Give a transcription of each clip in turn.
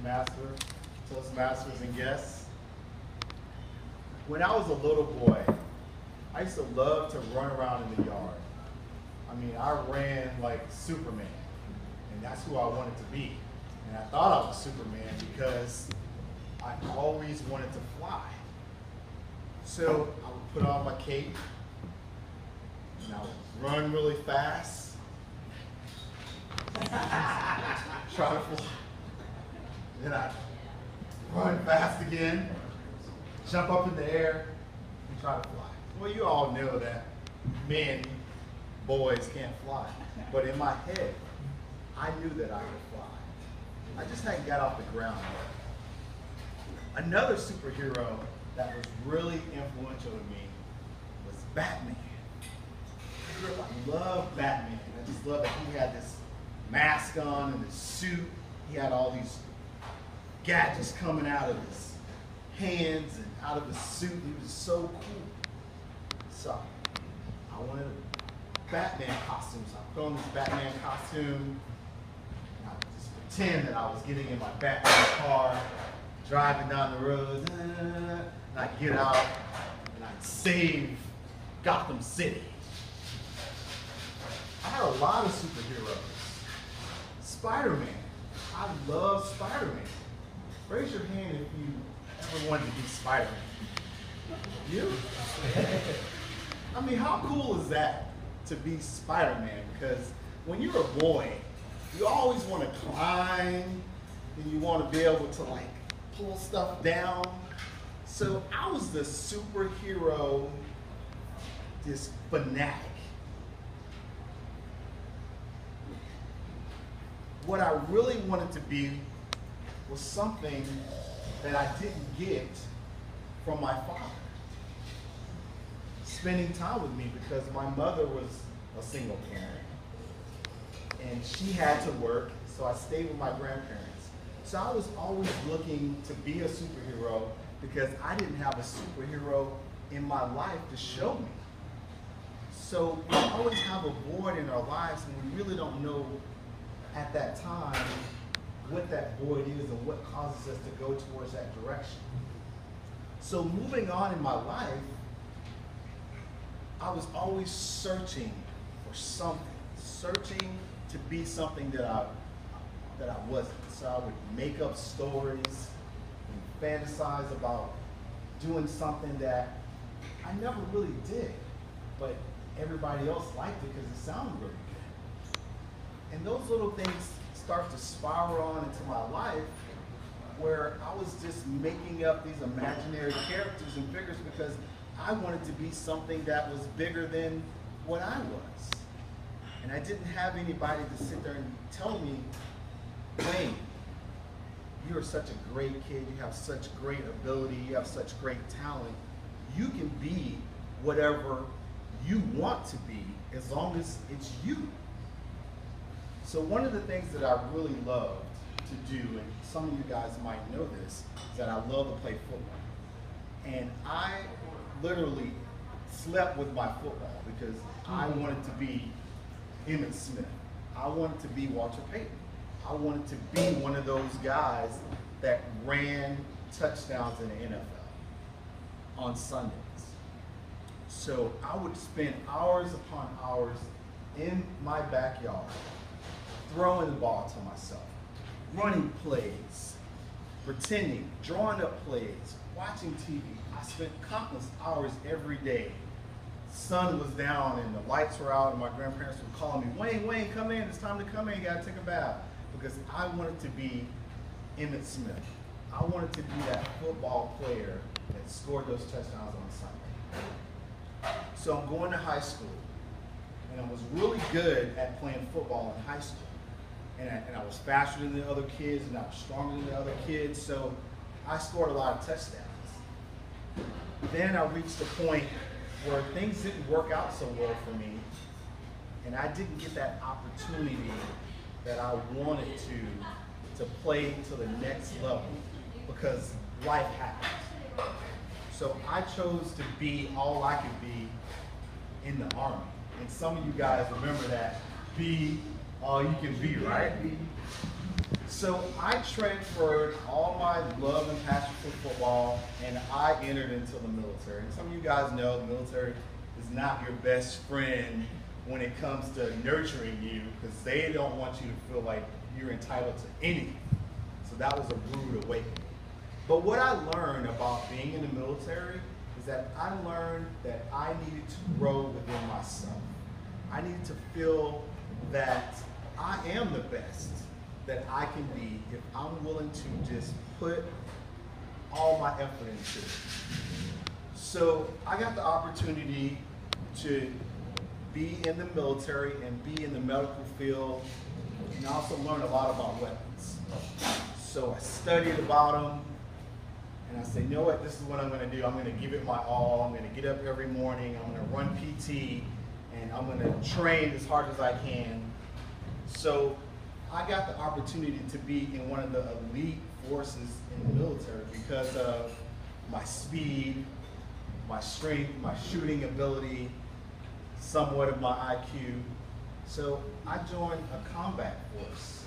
Master, Toastmasters, and guests. When I was a little boy, I used to love to run around in the yard. I mean, I ran like Superman, and that's who I wanted to be. And I thought I was Superman because I always wanted to fly. So I would put on my cape, and I would run really fast, try to fly. Then I'd run fast again, jump up in the air, and try to fly. Well, you all know that men, boys can't fly. But in my head, I knew that I could fly. I just hadn't got off the ground yet. Another superhero that was really influential to me was Batman. I love Batman. I just love that he had this mask on and this suit. He had all these gadgets coming out of his hands and out of his suit. He was so cool. So I wanted a Batman costume. So I put on this Batman costume. And I would just pretend that I was getting in my Batman car, driving down the road. And I'd get out and I'd save Gotham City. I had a lot of superheroes. Spider-Man. I love Spider-Man. Raise your hand if you ever wanted to be Spider-Man. You? I mean, how cool is that to be Spider-Man? Because when you're a boy, you always want to climb and you want to be able to like pull stuff down. So I was the superhero, this fanatic. What I really wanted to be was something that I didn't get from my father. Spending time with me, because my mother was a single parent and she had to work, so I stayed with my grandparents. So I was always looking to be a superhero because I didn't have a superhero in my life to show me. So we always have a void in our lives and we really don't know at that time what that void is and what causes us to go towards that direction. So moving on in my life, I was always searching for something, searching to be something that I wasn't. So I would make up stories and fantasize about doing something that I never really did, but everybody else liked it because it sounded really good. And those little things start to spiral on into my life where I was just making up these imaginary characters and figures because I wanted to be something that was bigger than what I was. And I didn't have anybody to sit there and tell me, Wayne, you're such a great kid, you have such great ability, you have such great talent. You can be whatever you want to be as long as it's you. So one of the things that I really loved to do, and some of you guys might know this, is that I love to play football. And I literally slept with my football because I wanted to be Emmitt Smith. I wanted to be Walter Payton. I wanted to be one of those guys that ran touchdowns in the NFL on Sundays. So I would spend hours upon hours in my backyard throwing the ball to myself, running plays, pretending, drawing up plays, watching TV. I spent countless hours every day. Sun was down and the lights were out and my grandparents would call me, Wayne, come in, it's time to come in, you gotta take a bath. Because I wanted to be Emmitt Smith. I wanted to be that football player that scored those touchdowns on Sunday. So I'm going to high school and I was really good at playing football in high school. And I was faster than the other kids and I was stronger than the other kids, so I scored a lot of touchdowns. Then I reached the point where things didn't work out so well for me and I didn't get that opportunity that I wanted to play to the next level because life happens. So I chose to be all I could be in the Army. And some of you guys remember that, be all you can be, right? So I transferred all my love and passion for football, and I entered into the military. And some of you guys know the military is not your best friend when it comes to nurturing you, because they don't want you to feel like you're entitled to anything. So that was a rude awakening. But what I learned about being in the military is that I learned that I needed to grow within myself. I needed to feel that I am the best that I can be if I'm willing to just put all my effort into it. So I got the opportunity to be in the military and be in the medical field, and also learn a lot about weapons. So I studied about them, and I said, you know what, this is what I'm going to do. I'm going to give it my all. I'm going to get up every morning. I'm going to run PT, and I'm going to train as hard as I can. So I got the opportunity to be in one of the elite forces in the military because of my speed, my strength, my shooting ability, somewhat of my IQ. So I joined a combat force,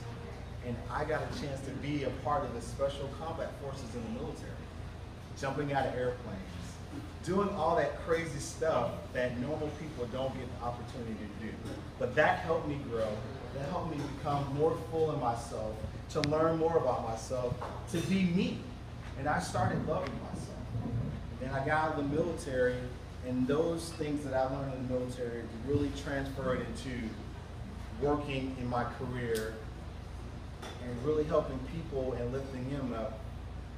and I got a chance to be a part of the special combat forces in the military, jumping out of airplanes, doing all that crazy stuff that normal people don't get the opportunity to do. But that helped me grow. That helped me become more full in myself, to learn more about myself, to be me. And I started loving myself. Then I got out of the military, and those things that I learned in the military really transferred into working in my career and really helping people and lifting them up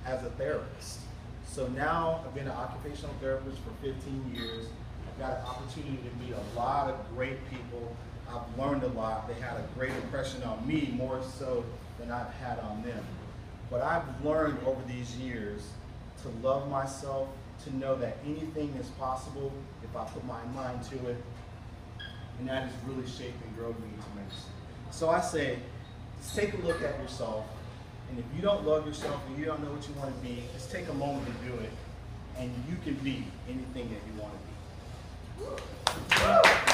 as a therapist. So now I've been an occupational therapist for 15 years. I've got an opportunity to meet a lot of great people. I've learned a lot. They had a great impression on me, more so than I've had on them. But I've learned over these years to love myself, to know that anything is possible if I put my mind to it. And that has really shaped and grown me tremendously. So I say, just take a look at yourself. And if you don't love yourself and you don't know what you want to be, just take a moment to do it. And you can be anything that you want to be.